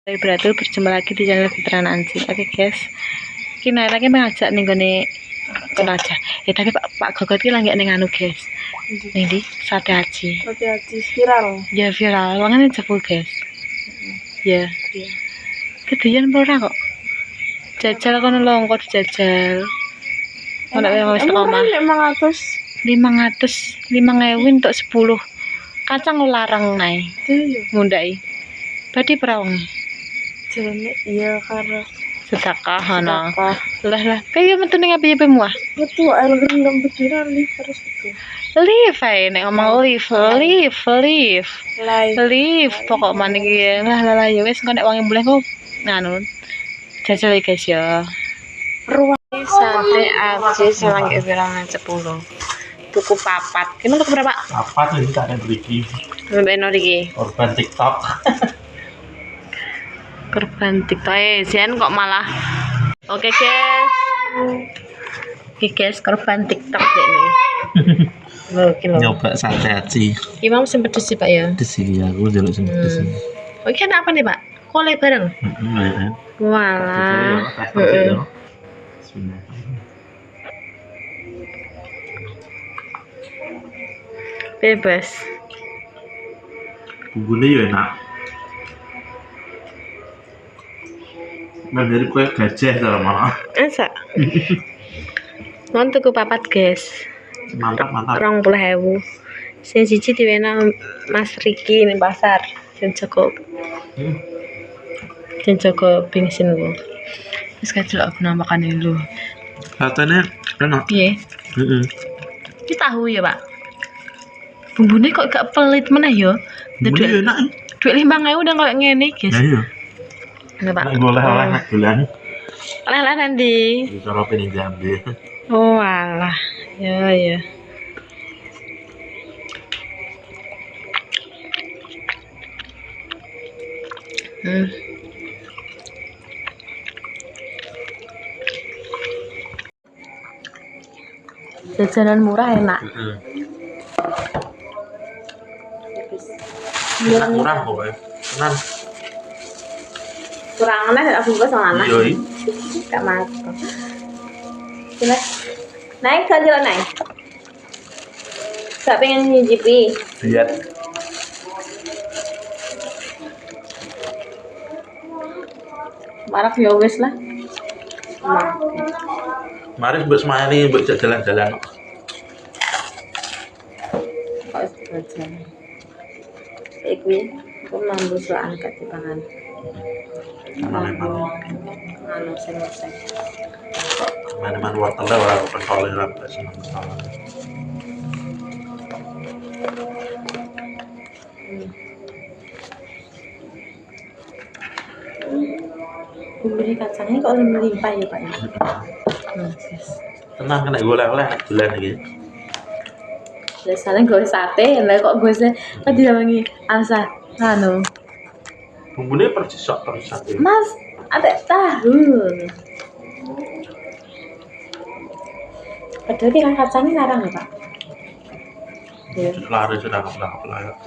Hai Bratu, berjumpa lagi di channel Fitra Nancy. Oke guys, kita lagi mengajak nih gini aja. Tapi Pak Gogot ini lagi nih anu guys. Nih di sate aci. Sate aci viral. Ya viral, wangan jebul guys. Ya. Kedian pura kok. Jajal kono lho, kok dijajal. Ono yang wis teko omah. 500 5.000 untuk 10. Kacang larang nae. Mundai. Badi perawang. Jane iya karena sedekah ana. Lah kaya metu ning apa muah. Betul, air rendam pikiran nih terus itu. Live ae nek ngomong live pokok maning iki. Lah ya wis engko nek wangi mulih kok nganu. Jajal guys ya. Ruang sate aci selangke viral 10. Tuku papat. Gimana tuku berapa? Papat ini tak ada beli. Mbeno iki. Korban TikTok. Korban TikTok Zen kok malah. Oke guys. Oke guys, korban TikTok deh nih. Kilo. Nyoba sate aci. Imam sempat sih Pak ya. Di sini aku jaluk sempat di sini. Oke, apa nih Pak? Kolek bareng. Walah. Bebas. Bumbunya ya enak. Dari kue gajah sama. Asa. Mau tuku papat guys. Mantap. 20.000. Sing siji diwena Mas Riki ning pasar. Sing Joko. Sing Joko bensin lho. Wis kajel aku namakan lho. Katanya enak. Piye? Iki tahu ya, Pak. Bumbune kok gak pelit meneh ya. Bumbunya enak. Duit 5.000 udah kayak ngene, guys. Iya. Enggak, Pak. Oleh bulan. Oleh nanti. Kalau pengen Jambi. Oh, alah. Ya. Jajanan murah enak. Enak murah pokoknya. Tenan. Kurangan aja aku bungkus sama anak. Iya. Gak masuk. Gila. Naik ke jalan naik. Gak pengen nyicipi. Lihat. Marah ya wes lah. Mari buat semuanya buat jalan-jalan. Kok jalan. Iki aku mampu soal angkat di pangan. Mana-mana. Anu sen. Mana-mana wortelnya orang pentol yang rapi senang pentol. Bumbu kacangnya kok melimpah ya Pak ya. Tenang kena golek-oleh bulan iki. Biasanya gue sate, lah kok gue tadi wangi asa anu. Bumbunya persis terus sate. Mas, ada tahu. Padahal kan kacangnya larang ya Pak. Ya. Laris sudah nggak layak.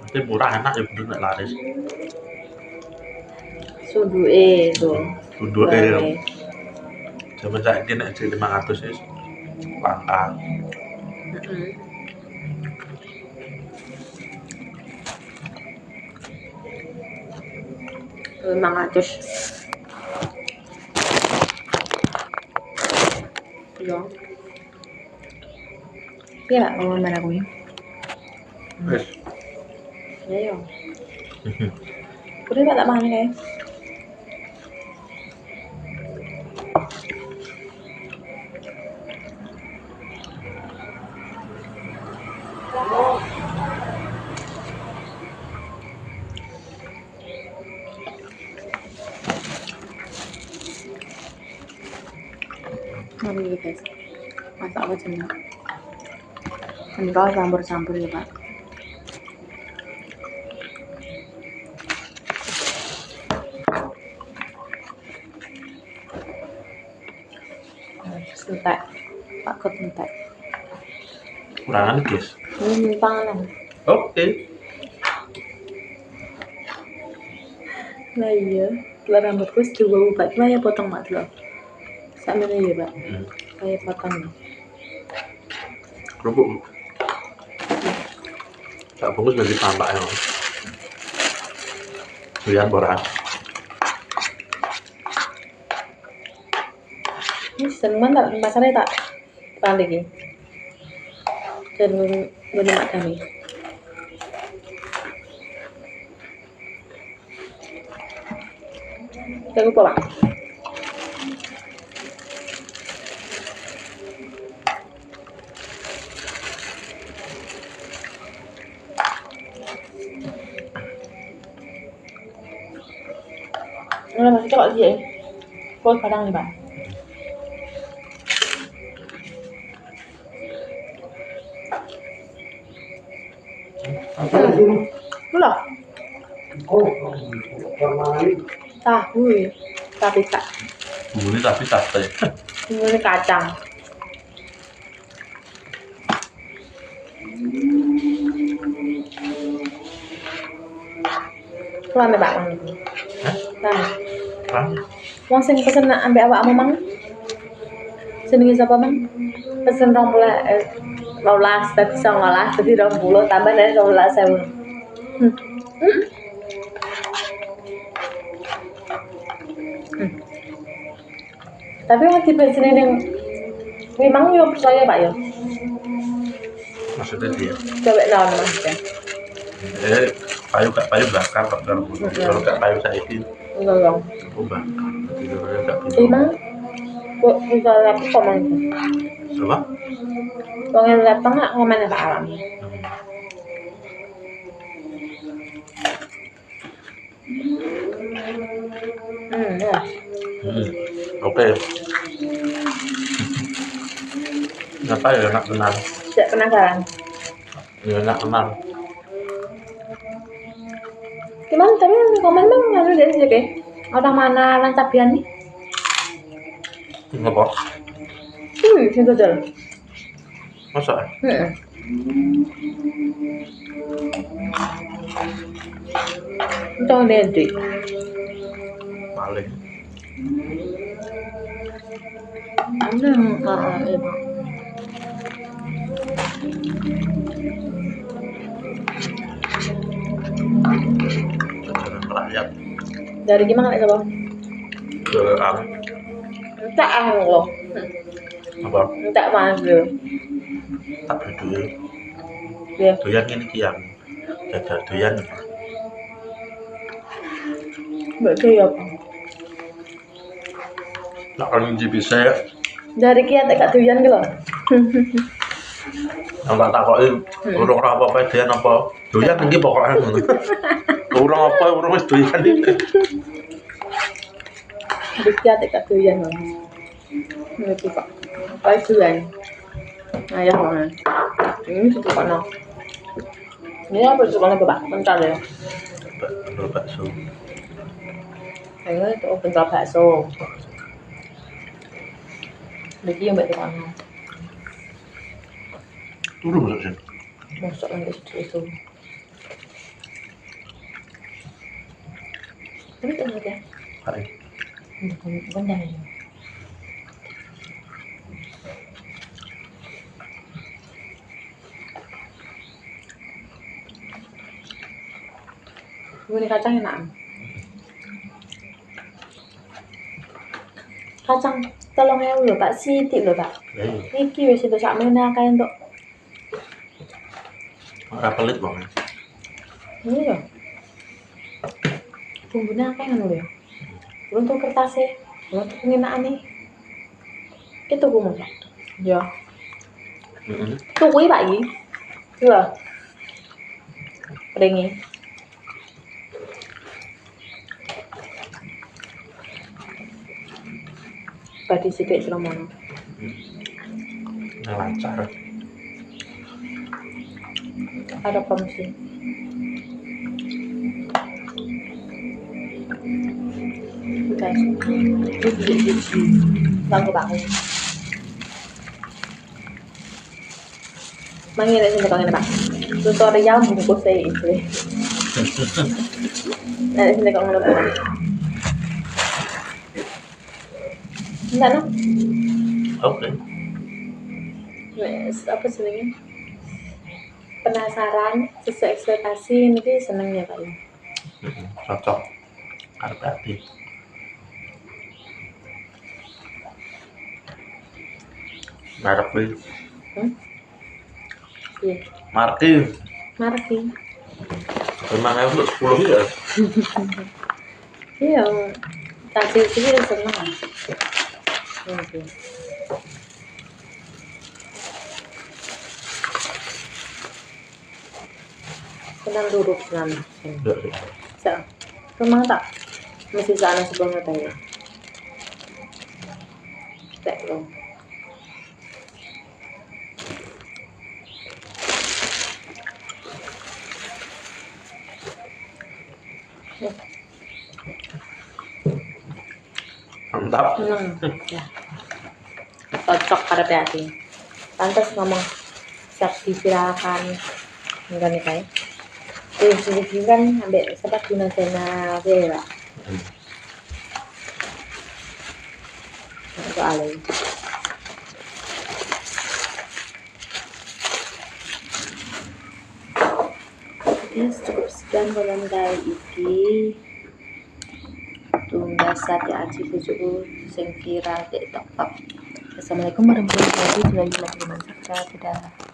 Nanti murah enak ya bener laris. Suduke tuh. Suduke. Zaman saiki nek 500 wis langka. Mangatus. Yo. Ya, mau mana kuwi? Wis. Ya yo. Udah tak makan kayak. Mari guys, masak apa cina? Kental campur-campur ya Pak. Entek, Pak Kot entek. Kurangan guys. Ini panganan. Oke. Lah iya, lah rambutku wis diubah cuma ya potong mak lho. Sakmene ya, Pak. Kayak potong. Kerupuk. Tak bungkus nanti tampak ya. Lihat borak. Ini seneng tak pasarnya tak balik iki. Dan bener kami. Kayak lupa, Pak. Ini masih coba sih ya. Kau kadang nih, Pak. Belum. Tahu ya. Tapi tak. Bumbunya tapi sate. Ini kacang. Kurang deh, Pak. Kurang. Kan? Wong sing pesen nak ambek awakmu mang. Jenenge sapa mang? Pesen 12 dadi 19 dadi 20 tambah dari 12.000. Tapi mau tipe sini ning memang yo percaya Pak yo. Maksudnya dia. Coba naon maksudnya. Payu bakar kalau gak payu saya itu Enggak. ubah. Tidak Emang kok bisa lapang komen itu? apa? Wong yang lapang nggak komen Pak Alam. Ya. Oke. Kenapa ya enak benar? Tidak penasaran. Ya enak benar. Gimana tapi komen bang lalu dari sini ke orang mana lantapian nih? Ngapa? Sing dodol. Masa? Untung Dedi. Paling. Jajanan rakyat. Dari gimana nih coba? Ke apa? Entah loh. Apa? Entah mas dulu. Tak dulu. Ya. Doyan ini kian. Jajal doyan. Mbak ya apa? Nak kan bisa Dari kiat tak doyan gitu. yang tak takoki urung ora apa-apa doyan apa doyan iki pokoknya ngono. Urung apa urung wis doyan iki. Dari kiat tak doyan mas. Ngerti Pak. Kayak doyan. Ayah mana? Ini suka mana? Ini apa sukanya Pak? Bentar ya. Bentar bakso. Ini itu bentar bakso. Lagi yang baik mana? Turu masuk sini. Masuk nanti itu. Tapi tengah ya. Hari. Bentar ya. Ini kacang enak. Kacang 3.000 lho Pak, sithik lho Pak. Iki wis itu sakmene akeh entuk. Ora pelit wong. Iya. Bumbune akeh ngono lho. Untuk kertasnya, untuk penginaane. Itu tuku Mas. Ya. Tuku Pak iki. Lho. Pringi. Badi sithik seromono. Lancar. Ada promosi. Guys, bangku bangku. Mangi nek sing tekan Pak. Tutorial bungkus saya itu. Sini kok ngono. Enggak no? Oke. Wes, apa jenenge? Penasaran, sesuai ekspektasi ini seneng ya Pak ya. Cocok. Karep ati. Merek kuwi. Iya, Marki. Marki. 5.000 10 ya. Iya, kasih sih seneng. Oke. Senang duduk senang. Sa, rumah tak? Masih sana sebelum tanya. Tak lo. Mantap. Ya. Cocok pada hati. Pantas ngomong siap diviralkan. Enggak nih kayak. Jadi kan ambil sebab guna channel Vera. Itu alay. Yes, cukup sekian komentar kali iki. Tunggu saat ya aji bujuku sing viral TikTok. Assalamualaikum warahmatullahi wabarakatuh. Dadah.